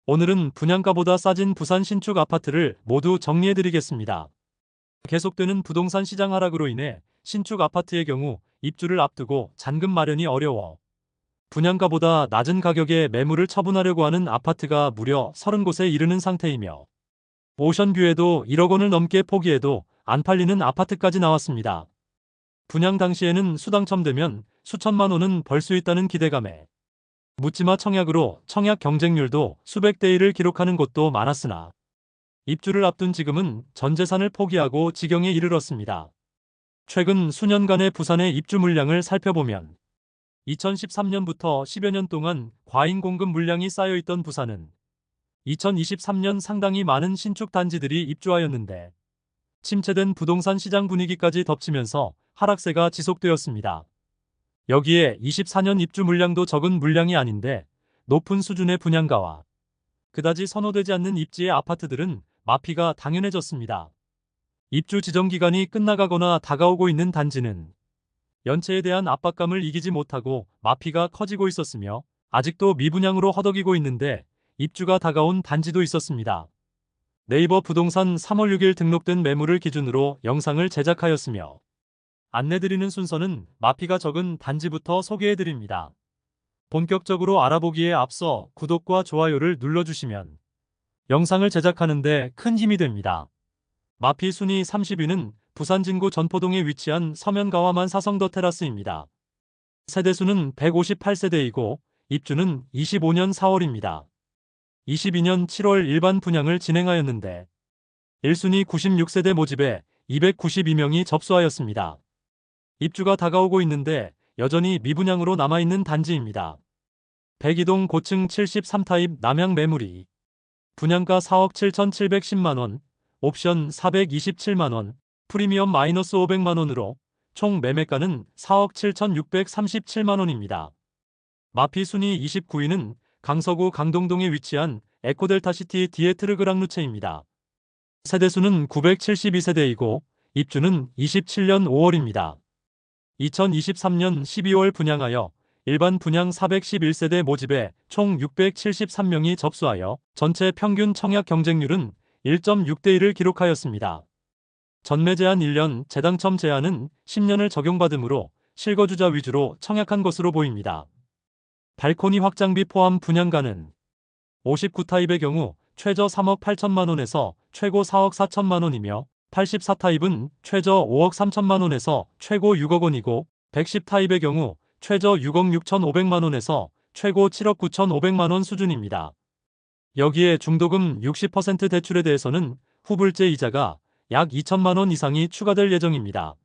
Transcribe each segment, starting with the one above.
오늘은 분양가보다 싸진 부산 신축 아파트를 모두 정리해드리겠습니다. 계속되는 부동산 시장 하락으로 인해 신축 아파트의 경우 입주를 앞두고 잔금 마련이 어려워 분양가보다 낮은 가격에 매물을 처분하려고 하는 아파트가 무려 30곳에 이르는 상태이며 오션뷰에도 1억 원을 넘게 포기해도 안 팔리는 아파트까지 나왔습니다. 분양 당시에는 수당첨되면 수천만 원은 벌 수 있다는 기대감에 묻지마 청약으로 청약 경쟁률도 수백 대 1을 기록하는 곳도 많았으나 입주를 앞둔 지금은 전 재산을 포기하고 지경에 이르렀습니다. 최근 수년간의 부산의 입주 물량을 살펴보면 2013년부터 10여 년 동안 과잉 공급 물량이 쌓여있던 부산은 2023년 상당히 많은 신축 단지들이 입주하였는데 침체된 부동산 시장 분위기까지 덮치면서 하락세가 지속되었습니다. 여기에 24년 입주 물량도 적은 물량이 아닌데 높은 수준의 분양가와 그다지 선호되지 않는 입지의 아파트들은 마피가 당연해졌습니다. 입주 지정 기간이 끝나가거나 다가오고 있는 단지는 연체에 대한 압박감을 이기지 못하고 마피가 커지고 있었으며 아직도 미분양으로 허덕이고 있는데 입주가 다가온 단지도 있었습니다. 네이버 부동산 3월 6일 등록된 매물을 기준으로 영상을 제작하였으며 안내드리는 순서는 마피가 적은 단지부터 소개해드립니다. 본격적으로 알아보기에 앞서 구독과 좋아요를 눌러주시면 영상을 제작하는데 큰 힘이 됩니다. 마피 순위 30위는 부산 진구 전포동에 위치한 서면가와만 사성더 테라스입니다. 세대수는 158세대이고 입주는 25년 4월입니다. 22년 7월 일반 분양을 진행하였는데 1순위 96세대 모집에 292명이 접수하였습니다. 입주가 다가오고 있는데 여전히 미분양으로 남아있는 단지입니다. 백이동 고층 73타입 남향 매물이 분양가 4억 7,710만원, 옵션 427만원, 프리미엄 마이너스 500만원으로 총 매매가는 4억 7,637만원입니다. 마피 순위 29위는 강서구 강동동에 위치한 에코델타시티 디에트르그랑루체입니다. 세대수는 972세대이고 입주는 27년 5월입니다. 2023년 12월 분양하여 일반 분양 411세대 모집에 총 673명이 접수하여 전체 평균 청약 경쟁률은 1.6대 1을 기록하였습니다. 전매 제한 1년, 재당첨 제한은 10년을 적용받으므로 실거주자 위주로 청약한 것으로 보입니다. 발코니 확장비 포함 분양가는 59타입의 경우 최저 3억 8천만원에서 최고 4억 4천만원이며 84타입은 최저 5억 3천만원에서 최고 6억 원이고 110타입의 경우 최저 6억 6천5백만원에서 최고 7억 9천5백만원 수준입니다. 여기에 중도금 60% 대출에 대해서는 후불제 이자가 약 2천만원 이상이 추가될 예정입니다.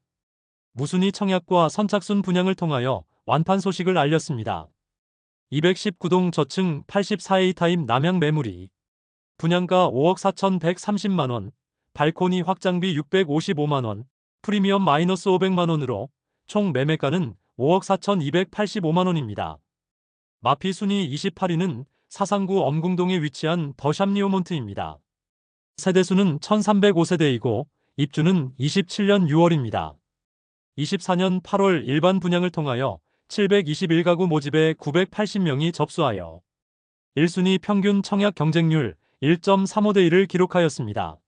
무순위 청약과 선착순 분양을 통하여 완판 소식을 알렸습니다. 219동 저층 84A 타입 남향 매물이 분양가 5억 4,130만원, 발코니 확장비 655만원, 프리미엄 마이너스 500만원으로 총 매매가는 5억 4,285만원입니다. 마피 순위 28위는 사상구 엄궁동에 위치한 더샵리오몬트입니다. 세대수는 1305세대이고 입주는 27년 6월입니다. 24년 8월 일반 분양을 통하여 721가구 모집에 980명이 접수하여 1순위 평균 청약 경쟁률 1.35대 1을 기록하였습니다.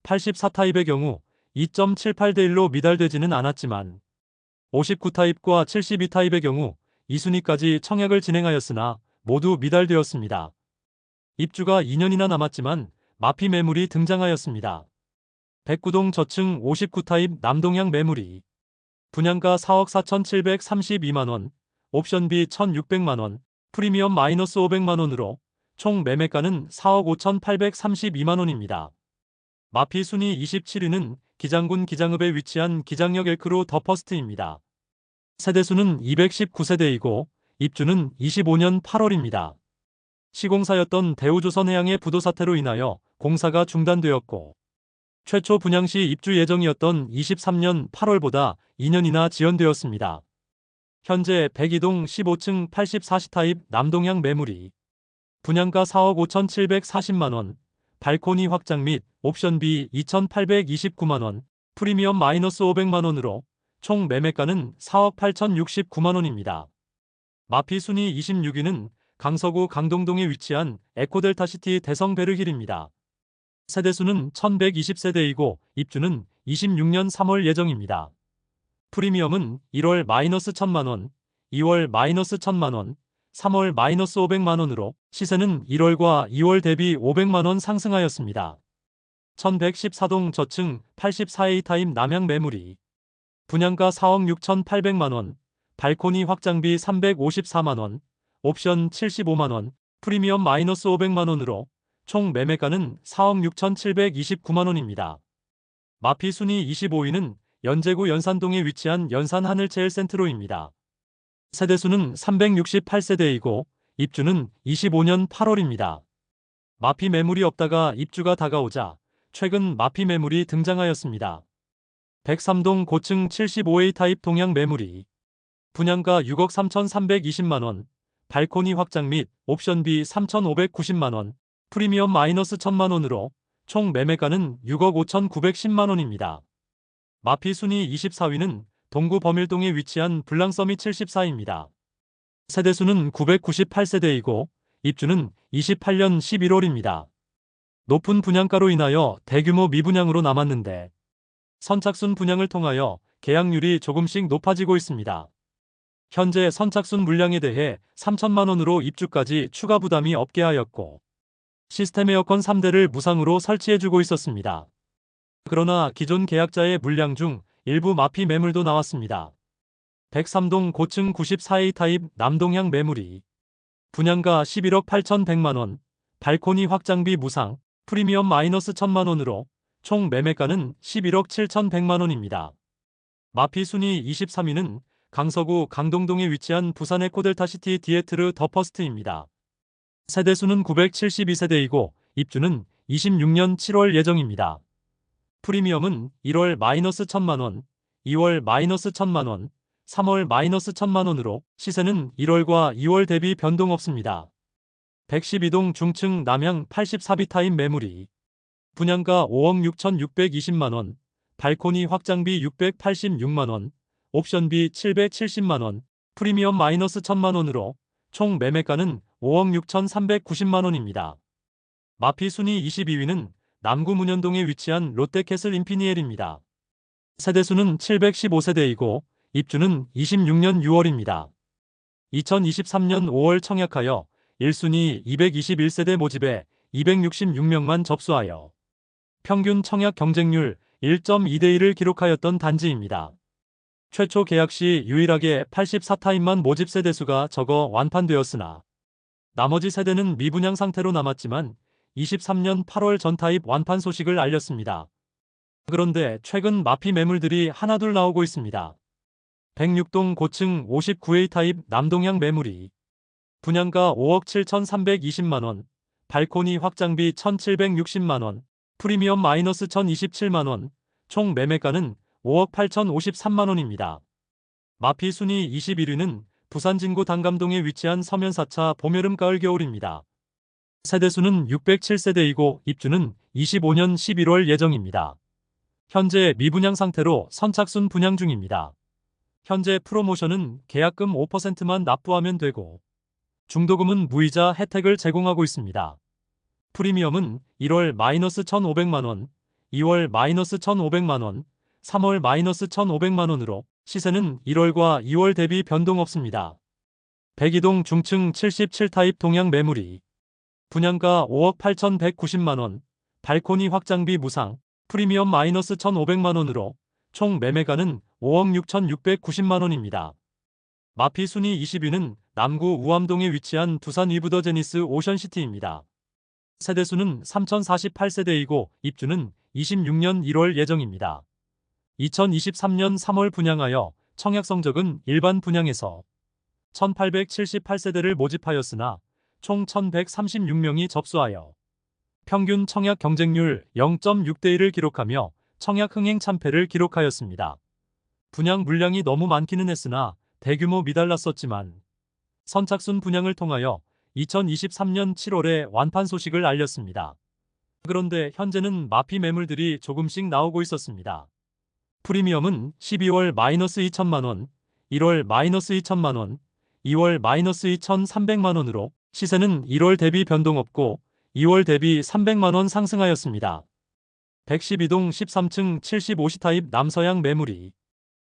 84타입의 경우 2.78대 1로 미달되지는 않았지만 59타입과 72타입의 경우 2순위까지 청약을 진행하였으나 모두 미달되었습니다. 입주가 2년이나 남았지만 마피 매물이 등장하였습니다. 백구동 저층 59타입 남동향 매물이 분양가 4억 4,732만원, 옵션비 1,600만원, 프리미엄 마이너스 500만원으로 총 매매가는 4억 5,832만원입니다. 마피 순위 27위는 기장군 기장읍에 위치한 기장역 엘크로 더 퍼스트입니다. 세대수는 219세대이고 입주는 25년 8월입니다. 시공사였던 대우조선해양의 부도 사태로 인하여 공사가 중단되었고 최초 분양시 입주 예정이었던 23년 8월보다 2년이나 지연되었습니다. 현재 102동 15층 84타입 남동향 매물이 분양가 4억 5,740만원, 발코니 확장 및 옵션비 2,829만원, 프리미엄 마이너스 500만원으로 총 매매가는 4억 8,069만원입니다. 마피 순위 26위는 강서구 강동동에 위치한 에코델타시티 대성베르힐입니다. 세대수는 1120세대이고 입주는 26년 3월 예정입니다. 프리미엄은 1월 -1,000만원, 2월 -1,000만원, 3월 -500만원으로 시세는 1월과 2월 대비 500만원 상승하였습니다. 1114동 저층 84A 타입 남향 매물이 분양가 4억 6,800만원, 발코니 확장비 354만원, 옵션 75만원, 프리미엄 -500만원으로 총 매매가는 4억 6,729만원입니다. 마피 순위 25위는 연제구 연산동에 위치한 연산하늘제일센트로입니다. 세대수는 368세대이고 입주는 25년 8월입니다. 마피 매물이 없다가 입주가 다가오자 최근 마피 매물이 등장하였습니다. 103동 고층 75A 타입 동양 매물이 분양가 6억 3,320만원, 발코니 확장 및 옵션비 3,590만원, 프리미엄 -1,000만원으로 총 매매가는 6억 5,910만원입니다. 마피 순위 24위는 동구 범일동에 위치한 블랑서밋 74입니다. 세대수는 998세대이고 입주는 28년 11월입니다. 높은 분양가로 인하여 대규모 미분양으로 남았는데 선착순 분양을 통하여 계약률이 조금씩 높아지고 있습니다. 현재 선착순 물량에 대해 3천만원으로 입주까지 추가 부담이 없게 하였고 시스템 에어컨 3대를 무상으로 설치해주고 있었습니다. 그러나 기존 계약자의 물량 중 일부 마피 매물도 나왔습니다. 103동 고층 94A 타입 남동향 매물이 분양가 11억 8,100만원, 발코니 확장비 무상, 프리미엄 -1,000만원으로 총 매매가는 11억 7,100만원입니다. 마피 순위 23위는 강서구 강동동에 위치한 부산 에코델타시티 디에트르 더 퍼스트입니다. 세대수는 972세대이고 입주는 26년 7월 예정입니다. 프리미엄은 1월 -1,000만원, 2월 -1,000만원, 3월 -1,000만원으로 시세는 1월과 2월 대비 변동 없습니다. 112동 중층 남향 84B 타입 매물이 분양가 5억 6,620만원, 발코니 확장비 686만원, 옵션비 770만원, 프리미엄 -1,000만원으로 총 매매가는 5억 6,390만원입니다. 마피 순위 22위는 남구 문현동에 위치한 롯데캐슬 인피니엘입니다. 세대수는 715세대이고 입주는 26년 6월입니다. 2023년 5월 청약하여 1순위 221세대 모집에 266명만 접수하여 평균 청약 경쟁률 1.2대1을 기록하였던 단지입니다. 최초 계약 시 유일하게 84타입만 모집 세대수가 적어 완판되었으나 나머지 세대는 미분양 상태로 남았지만 23년 8월 전타입 완판 소식을 알렸습니다. 그런데 최근 마피 매물들이 하나둘 나오고 있습니다. 106동 고층 59A 타입 남동향 매물이 분양가 5억 7,320만원, 발코니 확장비 1,760만원, 프리미엄 -1,027만원, 총 매매가는 5억 8,053만원입니다. 마피 순위 21위는 부산 진구 단감동에 위치한 서면사차 봄여름 가을 겨울입니다. 세대수는 607세대이고 입주는 25년 11월 예정입니다. 현재 미분양 상태로 선착순 분양 중입니다. 현재 프로모션은 계약금 5%만 납부하면 되고 중도금은 무이자 혜택을 제공하고 있습니다. 프리미엄은 1월 -1,500만원, 2월 -1,500만원, 3월 -1,500만원으로 시세는 1월과 2월 대비 변동 없습니다. 102동 중층 77타입 동양 매물이 분양가 5억 8,190만원, 발코니 확장비 무상, 프리미엄 -1,500만원으로 총 매매가는 5억 6,690만원입니다. 마피 순위 20위는 남구 우암동에 위치한 두산 위브더 제니스 오션시티입니다. 세대수는 3,048세대이고 입주는 26년 1월 예정입니다. 2023년 3월 분양하여 청약 성적은 일반 분양에서 1,878세대를 모집하였으나 총 1,136명이 접수하여 평균 청약 경쟁률 0.6대1을 기록하며 청약 흥행 참패를 기록하였습니다. 분양 물량이 너무 많기는 했으나 대규모 미달랐었지만 선착순 분양을 통하여 2023년 7월에 완판 소식을 알렸습니다. 그런데 현재는 마피 매물들이 조금씩 나오고 있었습니다. 프리미엄은 12월 -2천만원, 1월 -2천만원, 2월 -2,300만원으로 시세는 1월 대비 변동 없고 2월 대비 300만원 상승하였습니다. 112동 13층 75시 타입 남서양 매물이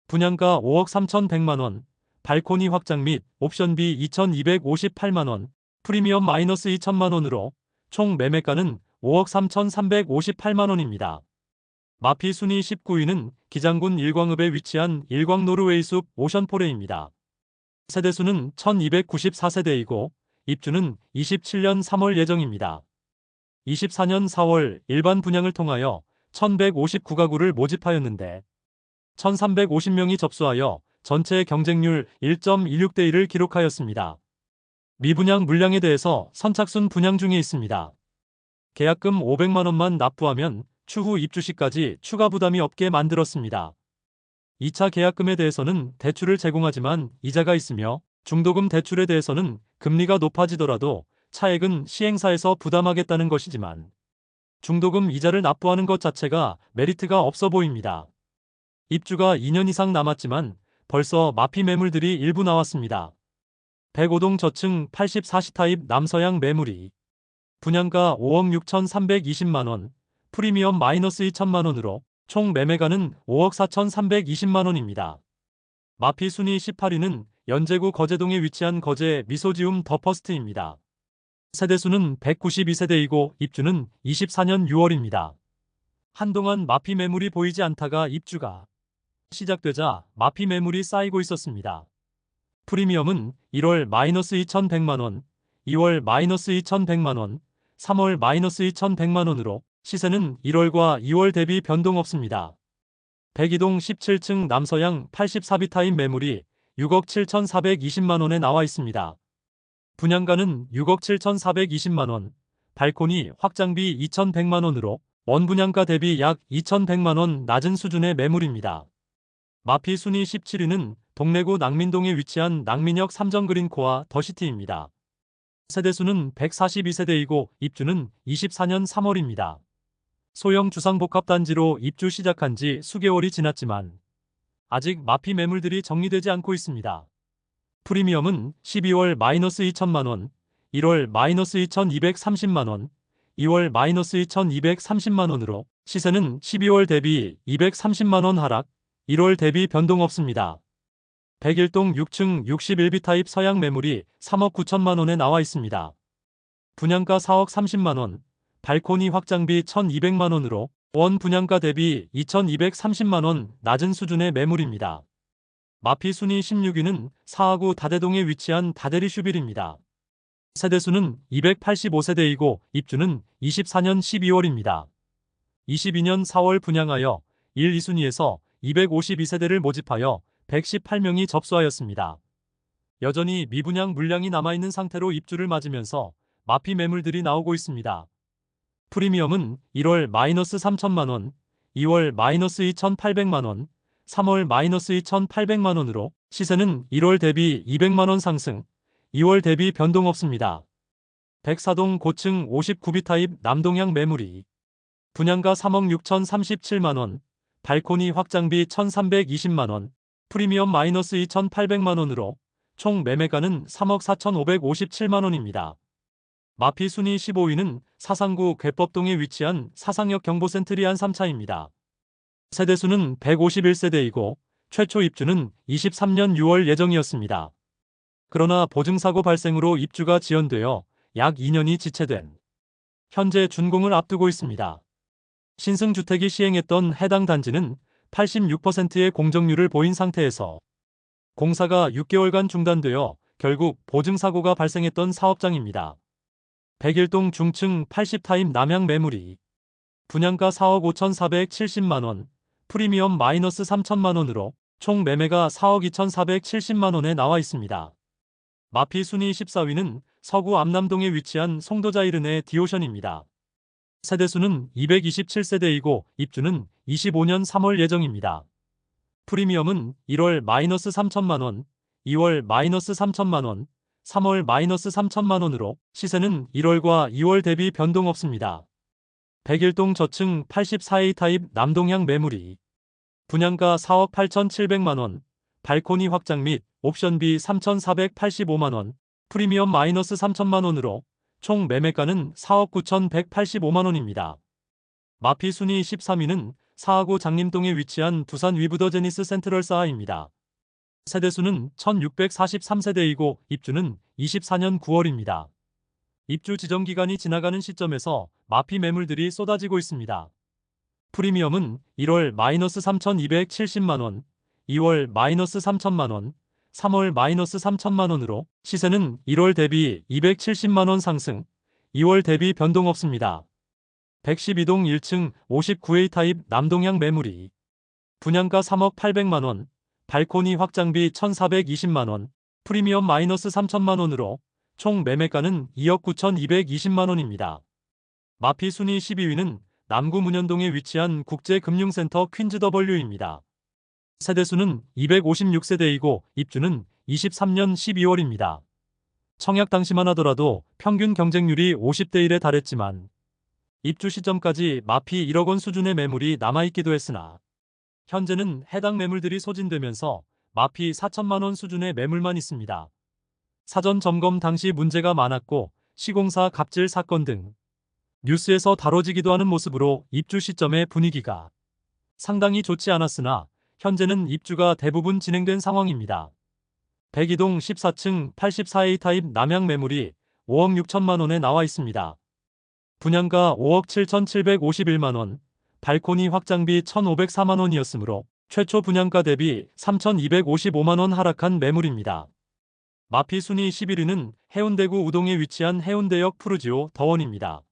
분양가 5억 3,100만원, 발코니 확장 및 옵션비 2,258만원, 프리미엄 마이너스 2천만원으로 총 매매가는 5억 3,358만원입니다. 마피 순위 19위는 기장군 일광읍에 위치한 일광 노르웨이숲 오션포레입니다. 세대수는 1294세대이고 입주는 27년 3월 예정입니다. 24년 4월 일반 분양을 통하여 1159가구를 모집하였는데 1350명이 접수하여 전체 경쟁률 1.16대 1을 기록하였습니다. 미분양 물량에 대해서 선착순 분양 중에 있습니다. 계약금 500만원만 납부하면 추후 입주 시까지 추가 부담이 없게 만들었습니다. 2차 계약금에 대해서는 대출을 제공하지만 이자가 있으며 중도금 대출에 대해서는 금리가 높아지더라도 차액은 시행사에서 부담하겠다는 것이지만 중도금 이자를 납부하는 것 자체가 메리트가 없어 보입니다. 입주가 2년 이상 남았지만 벌써 마피 매물들이 일부 나왔습니다. 105동 저층 84시 타입 남서양 매물이 분양가 5억 6,320만원, 프리미엄 마이너스 2천만원으로 총 매매가는 5억 4,320만원입니다. 마피 순위 18위는 연제구 거제동에 위치한 거제 미소지움 더 퍼스트입니다. 세대수는 192세대이고 입주는 24년 6월입니다. 한동안 마피 매물이 보이지 않다가 입주가 시작되자 마피 매물이 쌓이고 있었습니다. 프리미엄은 1월 마이너스 2,100만원, 2월 마이너스 2,100만원, 3월 마이너스 2,100만원으로 시세는 1월과 2월 대비 변동 없습니다. 102동 17층 남서양 84비 타입 매물이 6억 7,420만원에 나와 있습니다. 분양가는 6억 7,420만원, 발코니 확장비 2,100만원으로 원분양가 대비 약 2,100만원 낮은 수준의 매물입니다. 마피 순위 17위는 동래구 낭민동에 위치한 낭민역 3정 그린코아 더시티입니다. 세대수는 142세대이고 입주는 24년 3월입니다. 소형 주상복합단지로 입주 시작한 지 수개월이 지났지만 아직 마피 매물들이 정리되지 않고 있습니다. 프리미엄은 12월 마이너스 2천만원, 1월 마이너스 2,230만원, 2월 마이너스 2,230만원으로 시세는 12월 대비 230만원 하락, 1월 대비 변동 없습니다. 101동 6층 61비 타입 서양 매물이 3억 9천만원에 나와 있습니다. 분양가 4억 30만원, 발코니 확장비 1,200만원으로 원 분양가 대비 2,230만원 낮은 수준의 매물입니다. 마피 순위 16위는 사하구 다대동에 위치한 다대리 슈빌입니다. 세대수는 285세대이고 입주는 24년 12월입니다. 22년 4월 분양하여 1, 2순위에서 252세대를 모집하여 118명이 접수하였습니다. 여전히 미분양 물량이 남아있는 상태로 입주를 맞으면서 마피 매물들이 나오고 있습니다. 프리미엄은 1월 마이너스 3천만원, 2월 마이너스 2,800만원, 3월 마이너스 2,800만원으로 시세는 1월 대비 200만원 상승, 2월 대비 변동 없습니다. 104동 고층 59비 타입 남동향 매물이 분양가 3억 6,037만원, 발코니 확장비 1,320만원, 프리미엄 마이너스 2,800만원으로 총 매매가는 3억 4,557만원입니다. 마피 순위 15위는 사상구 괴법동에 위치한 사상역 경보센트리안 3차입니다. 세대수는 151세대이고 최초 입주는 23년 6월 예정이었습니다. 그러나 보증사고 발생으로 입주가 지연되어 약 2년이 지체된 현재 준공을 앞두고 있습니다. 신승주택이 시행했던 해당 단지는 86%의 공정률을 보인 상태에서 공사가 6개월간 중단되어 결국 보증사고가 발생했던 사업장입니다. 101동 중층 80타입 남향 매물이 분양가 4억 5,470만원, 프리미엄 마이너스 3천만원으로 총 매매가 4억 2,470만원에 나와 있습니다. 마피 순위 14위는 서구 암남동에 위치한 송도자이른의 디오션입니다. 세대수는 227세대이고 입주는 25년 3월 예정입니다. 프리미엄은 1월 마이너스 3천만원, 2월 마이너스 3천만원, 3월 마이너스 3천만원으로 시세는 1월과 2월 대비 변동 없습니다. 101동 저층 84A 타입 남동향 매물이 분양가 4억 8,700만원, 발코니 확장 및 옵션비 3,485만원, 프리미엄 마이너스 3천만 원으로 총 매매가는 4억 9,185만 원입니다. 마피 순위 13위는 4하구 장림동에 위치한 두산 위브더 제니스 센트럴사하입니다. 세대수는 1643세대이고 입주는 24년 9월입니다. 입주 지정 기간이 지나가는 시점에서 마피 매물들이 쏟아지고 있습니다. 프리미엄은 1월 마이너스 3,270만 원, 2월 마이너스 3천만 원, 3월 마이너스 3천만 원으로 시세는 1월 대비 270만 원 상승, 2월 대비 변동 없습니다. 112동 1층 59A 타입 남동향 매물이 분양가 3억 800만 원, 발코니 확장비 1,420만 원, 프리미엄 마이너스 3천만 원으로 총 매매가는 2억 9,220만 원입니다. 마피 순위 12위는 남구 문현동에 위치한 국제금융센터 퀸즈더블유입니다. 세대수는 256세대이고 입주는 23년 12월입니다. 청약 당시만 하더라도 평균 경쟁률이 50대 1에 달했지만 입주 시점까지 마피 1억 원 수준의 매물이 남아있기도 했으나 현재는 해당 매물들이 소진되면서 마피 4천만 원 수준의 매물만 있습니다. 사전 점검 당시 문제가 많았고 시공사 갑질 사건 등 뉴스에서 다뤄지기도 하는 모습으로 입주 시점의 분위기가 상당히 좋지 않았으나 현재는 입주가 대부분 진행된 상황입니다. 102동 14층 84A 타입 남향 매물이 5억 6천만 원에 나와 있습니다. 분양가 5억 7,751만 원, 발코니 확장비 1,504만 원이었으므로 최초 분양가 대비 3,255만 원 하락한 매물입니다. 마피 순위 11위는 해운대구 우동에 위치한 해운대역 푸르지오 더원입니다.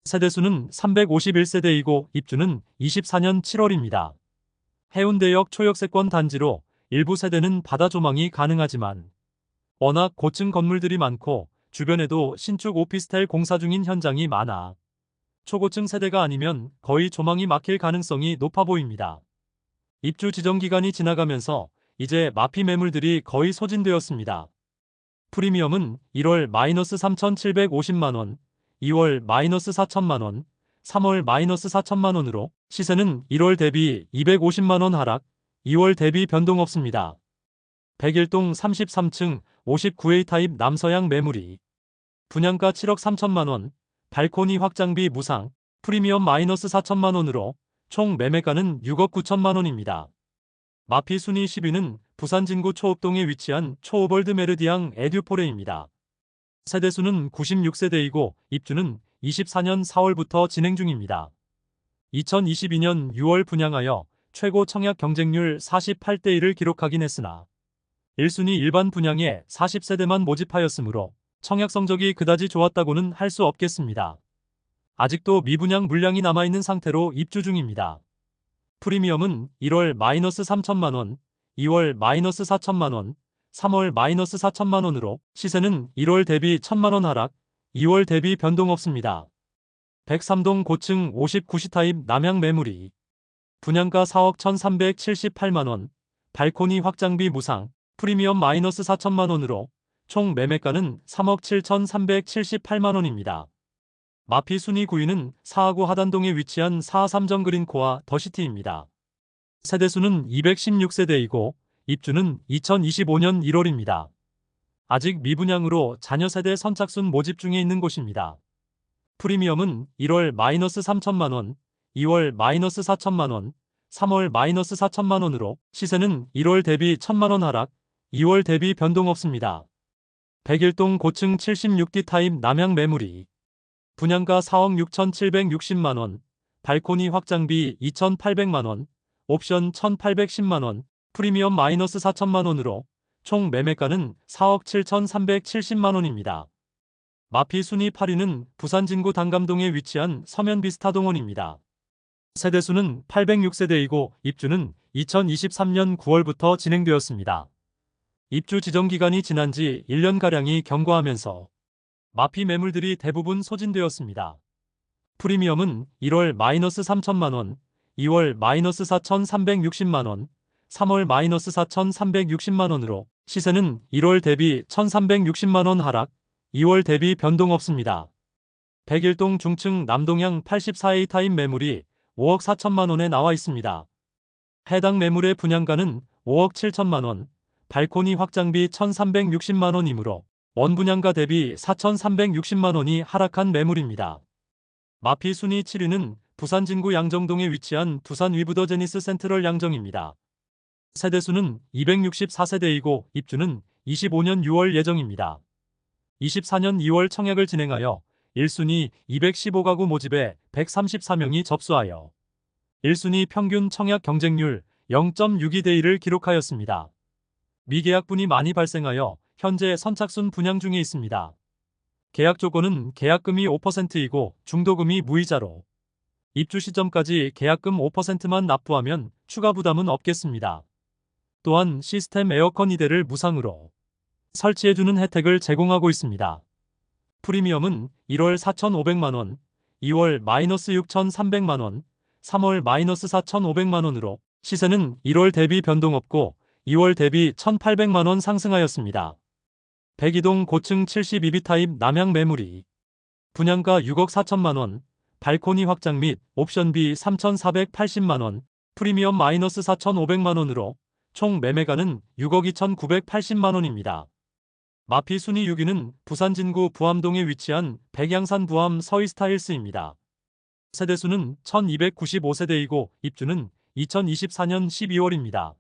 세대수는 351세대이고 입주는 24년 7월입니다. 해운대역 초역세권 단지로 일부 세대는 바다 조망이 가능하지만 워낙 고층 건물들이 많고 주변에도 신축 오피스텔 공사 중인 현장이 많아 초고층 세대가 아니면 거의 조망이 막힐 가능성이 높아 보입니다. 입주 지정 기간이 지나가면서 이제 마피 매물들이 거의 소진되었습니다. 프리미엄은 1월 마이너스 3,750만 원, 2월 마이너스 4천만 원, 3월 마이너스 4천만 원으로 시세는 1월 대비 250만 원 하락, 2월 대비 변동 없습니다. 101동 33층 59A 타입 남서향 매물이 분양가 7억 3천만 원, 발코니 확장비 무상, 프리미엄 마이너스 4천만 원으로 총 매매가는 6억 9천만 원입니다. 마피 순위 10위는 부산 진구 초읍동에 위치한 초오벌드 메르디앙 에듀포레입니다. 세대수는 96세대이고 입주는 24년 4월부터 진행 중입니다. 2022년 6월 분양하여 최고 청약 경쟁률 48대 1을 기록하긴 했으나 1순위 일반 분양에 40세대만 모집하였으므로 청약 성적이 그다지 좋았다고는 할 수 없겠습니다. 아직도 미분양 물량이 남아있는 상태로 입주 중입니다. 프리미엄은 1월 마이너스 3천만 원, 2월 마이너스 4천만 원, 3월 마이너스 4천만 원으로 시세는 1월 대비 1천만 원 하락, 2월 대비 변동 없습니다. 103동 고층 59시 타입 남향 매물이 분양가 4억 1,378만 원, 발코니 확장비 무상, 프리미엄 마이너스 4천만 원으로 총 매매가는 3억 7,378만 원입니다. 마피 순위 9위는 사하구 하단동에 위치한 사하삼정 그린코아 더시티입니다. 세대수는 216세대이고 입주는 2025년 1월입니다. 아직 미분양으로 자녀 세대 선착순 모집 중에 있는 곳입니다. 프리미엄은 1월 마이너스 3천만 원, 2월 마이너스 4천만 원, 3월 마이너스 4천만 원으로 시세는 1월 대비 1천만 원 하락, 2월 대비 변동 없습니다. 101동 고층 76D 타입 남향 매물이 분양가 4억 6,760만 원, 발코니 확장비 2,800만 원, 옵션 1,810만 원, 프리미엄 마이너스 4천만 원으로 총 매매가는 4억 7,370만 원입니다. 마피 순위 8위는 부산 진구 단감동에 위치한 서면비스타동원입니다. 세대수는 806세대이고 입주는 2023년 9월부터 진행되었습니다. 입주 지정 기간이 지난 지 1년가량이 경과하면서 마피 매물들이 대부분 소진되었습니다. 프리미엄은 1월 마이너스 3천만 원, 2월 마이너스 4,360만 원, 3월 마이너스 4,360만 원으로 시세는 1월 대비 1,360만 원 하락, 2월 대비 변동 없습니다. 101동 중층 남동향 84A 타입 매물이 5억 4천만 원에 나와 있습니다. 해당 매물의 분양가는 5억 7천만 원, 발코니 확장비 1,360만 원이므로 원분양가 대비 4,360만 원이 하락한 매물입니다. 마피 순위 7위는 부산 진구 양정동에 위치한 두산 위브더 제니스 센트럴 양정입니다. 세대수는 264세대이고 입주는 25년 6월 예정입니다. 24년 2월 청약을 진행하여 1순위 215가구 모집에 134명이 접수하여 1순위 평균 청약 경쟁률 0.62대 1을 기록하였습니다. 미계약분이 많이 발생하여 현재 선착순 분양 중에 있습니다. 계약 조건은 계약금이 5%이고 중도금이 무이자로 입주 시점까지 계약금 5%만 납부하면 추가 부담은 없겠습니다. 또한 시스템 에어컨 2대를 무상으로 설치해주는 혜택을 제공하고 있습니다. 프리미엄은 1월 4,500만원, 2월 마이너스 6,300만원, 3월 마이너스 4,500만원으로 시세는 1월 대비 변동 없고 2월 대비 1,800만원 상승하였습니다. 백이동 고층 72B 타입 남향 매물이 분양가 6억 4천만원, 발코니 확장 및 옵션비 3,480만원, 프리미엄 마이너스 4,500만원으로 총 매매가는 6억 2,980만원입니다. 마피 순위 6위는 부산 진구 부암동에 위치한 백양산 부암 서이스타일스입니다. 세대수는 1,295세대이고 입주는 2024년 12월입니다.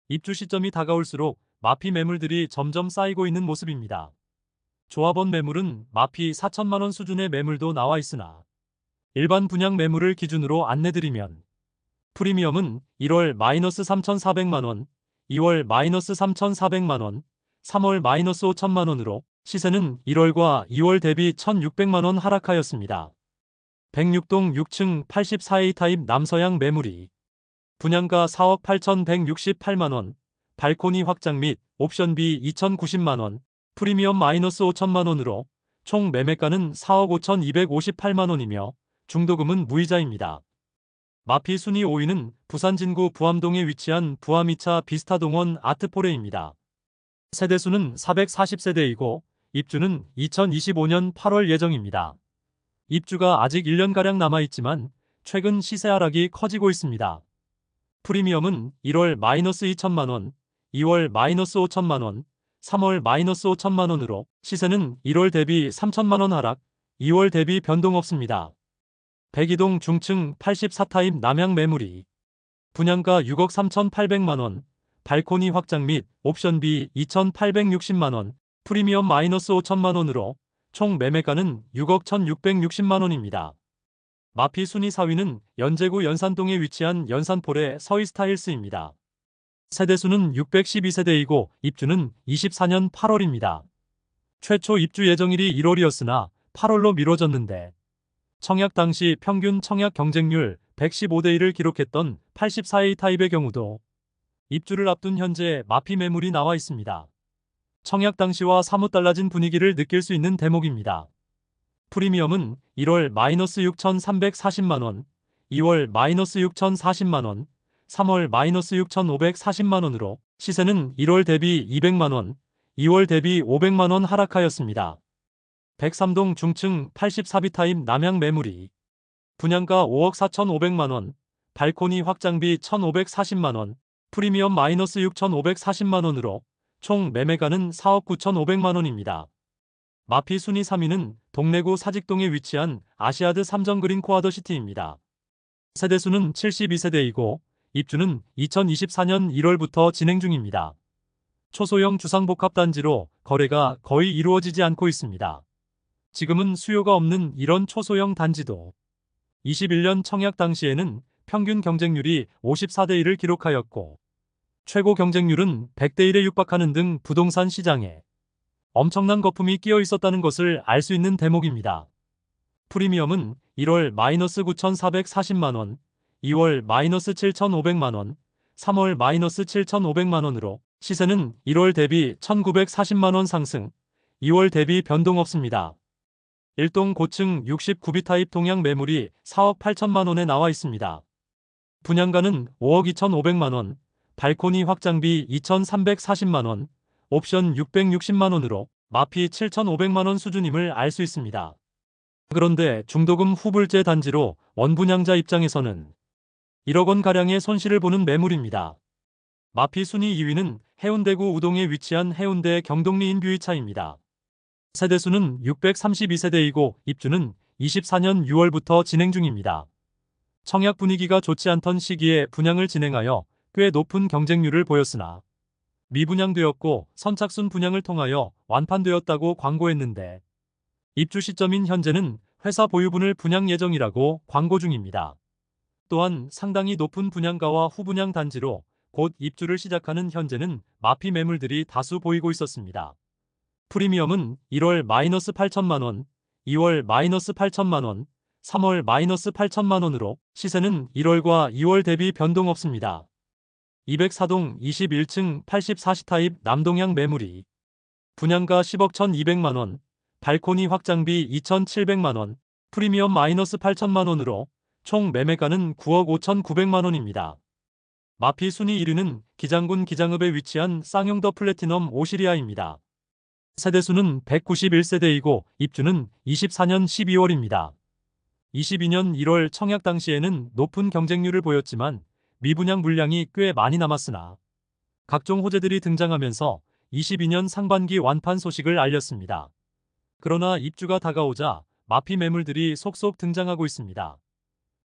입주 시점이 다가올수록 마피 매물들이 점점 쌓이고 있는 모습입니다. 조합원 매물은 마피 4천만원 수준의 매물도 나와 있으나 일반 분양 매물을 기준으로 안내드리면 프리미엄은 1월 마이너스 3,400만원, 2월 마이너스 3,400만원, 3월 마이너스 5천만원으로 시세는 1월과 2월 대비 1,600만원 하락하였습니다. 106동 6층 84A 타입 남서양 매물이 분양가 4억 8,168만원, 발코니 확장 및 옵션비 2,090만원, 프리미엄 마이너스 5천만원으로 총 매매가는 4억 5,258만원이며 중도금은 무이자입니다. 마피 순위 5위는 부산 진구 부암동에 위치한 부암 2차 비스타동원 아트포레입니다. 세대수는 440세대이고 입주는 2025년 8월 예정입니다. 입주가 아직 1년가량 남아있지만 최근 시세 하락이 커지고 있습니다. 프리미엄은 1월 마이너스 2천만원, 2월 마이너스 5천만원, 3월 마이너스 5천만원으로 시세는 1월 대비 3천만원 하락, 2월 대비 변동 없습니다. 백이동 중층 84타입 남향 매물이 분양가 6억 3,800만원, 발코니 확장 및 옵션비 2,860만원, 프리미엄 마이너스 5천만원으로 총 매매가는 6억 1,660만원입니다. 마피 순위 4위는 연제구 연산동에 위치한 연산폴의 서이스타일스입니다. 세대수는 612세대이고 입주는 24년 8월입니다. 최초 입주 예정일이 1월이었으나 8월로 미뤄졌는데 청약 당시 평균 청약 경쟁률 115대 1을 기록했던 84A 타입의 경우도 입주를 앞둔 현재 마피 매물이 나와 있습니다. 청약 당시와 사뭇 달라진 분위기를 느낄 수 있는 대목입니다. 프리미엄은 1월 마이너스 6,340만원, 2월 마이너스 6,040만원, 3월 마이너스 6,540만원으로 시세는 1월 대비 200만원, 2월 대비 500만원 하락하였습니다. 103동 중층 84B 타입 남향 매물이 분양가 5억 4,500만원, 발코니 확장비 1,540만원, 프리미엄 마이너스 6,540만원으로 총 매매가는 4억 9,500만원입니다. 마피 순위 3위는 동래구 사직동에 위치한 아시아드 삼정그린 코아더시티입니다. 세대수는 72세대이고 입주는 2024년 1월부터 진행 중입니다. 초소형 주상복합단지로 거래가 거의 이루어지지 않고 있습니다. 지금은 수요가 없는 이런 초소형 단지도 21년 청약 당시에는 평균 경쟁률이 54대 1을 기록하였고 최고 경쟁률은 100대 1에 육박하는 등 부동산 시장에 엄청난 거품이 끼어 있었다는 것을 알 수 있는 대목입니다. 프리미엄은 1월 마이너스 9,440만원, 2월 마이너스 7,500만원, 3월 마이너스 7,500만원으로 시세는 1월 대비 1,940만원 상승, 2월 대비 변동 없습니다. 1동 고층 69B 타입 동양 매물이 4억 8천만원에 나와 있습니다. 분양가는 5억 2,500만원, 발코니 확장비 2,340만원, 옵션 660만원으로 마피 7,500만원 수준임을 알 수 있습니다. 그런데 중도금 후불제 단지로 원분양자 입장에서는 1억 원가량의 손실을 보는 매물입니다. 마피 순위 2위는 해운대구 우동에 위치한 해운대 경동리 인뷰이차입니다. 세대수는 632세대이고 입주는 24년 6월부터 진행 중입니다. 청약 분위기가 좋지 않던 시기에 분양을 진행하여 꽤 높은 경쟁률을 보였으나 미분양되었고 선착순 분양을 통하여 완판되었다고 광고했는데 입주 시점인 현재는 회사 보유분을 분양 예정이라고 광고 중입니다. 또한 상당히 높은 분양가와 후분양 단지로 곧 입주를 시작하는 현재는 마피 매물들이 다수 보이고 있었습니다. 프리미엄은 1월 -8천만원, 2월 -8천만원, 3월 -8천만원으로 시세는 1월과 2월 대비 변동 없습니다. 204동 21층 84시 타입 남동향 매물이 분양가 10억 1,200만원, 발코니 확장비 2,700만원, 프리미엄 -8천만원으로 총 매매가는 9억 5,900만원입니다. 마피 순위 1위는 기장군 기장읍에 위치한 쌍용더 플래티넘 오시리아입니다. 세대수는 191세대이고 입주는 24년 12월입니다. 22년 1월 청약 당시에는 높은 경쟁률을 보였지만 미분양 물량이 꽤 많이 남았으나 각종 호재들이 등장하면서 22년 상반기 완판 소식을 알렸습니다. 그러나 입주가 다가오자 마피 매물들이 속속 등장하고 있습니다.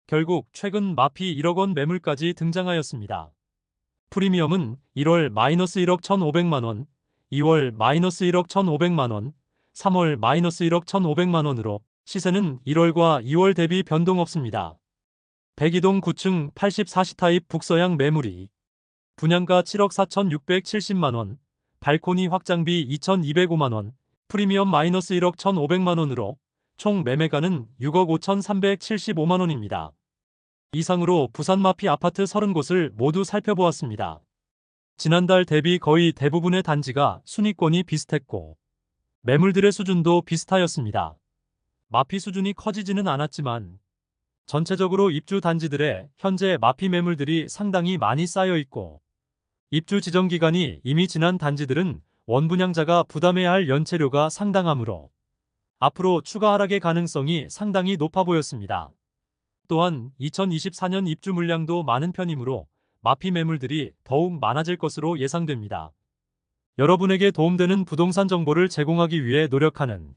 결국 최근 마피 1억 원 매물까지 등장하였습니다. 프리미엄은 1월 -1억 1,500만원, 2월 -1억 1,500만원, 3월 -1억 1,500만원으로 시세는 1월과 2월 대비 변동 없습니다. 102동 9층 84시 타입 북서양 매물이 분양가 7억 4,670만원, 발코니 확장비 2,205만원, 프리미엄 -1억 1,500만원으로 총 매매가는 6억 5,375만원입니다. 이상으로 부산 마피 아파트 30곳을 모두 살펴보았습니다. 지난달 대비 거의 대부분의 단지가 순위권이 비슷했고 매물들의 수준도 비슷하였습니다. 마피 수준이 커지지는 않았지만 전체적으로 입주 단지들의 현재 마피 매물들이 상당히 많이 쌓여 있고 입주 지정 기간이 이미 지난 단지들은 원분양자가 부담해야 할 연체료가 상당하므로 앞으로 추가 하락의 가능성이 상당히 높아 보였습니다. 또한 2024년 입주 물량도 많은 편이므로 마피 매물들이 더욱 많아질 것으로 예상됩니다. 여러분에게 도움되는 부동산 정보를 제공하기 위해 노력하는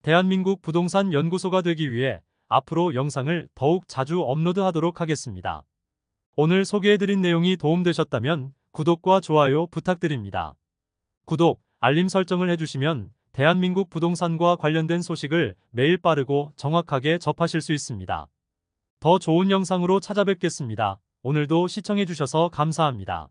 대한민국 부동산 연구소가 되기 위해 앞으로 영상을 더욱 자주 업로드하도록 하겠습니다. 오늘 소개해드린 내용이 도움되셨다면 구독과 좋아요 부탁드립니다. 구독, 알림 설정을 해주시면 대한민국 부동산과 관련된 소식을 매일 빠르고 정확하게 접하실 수 있습니다. 더 좋은 영상으로 찾아뵙겠습니다. 오늘도 시청해주셔서 감사합니다.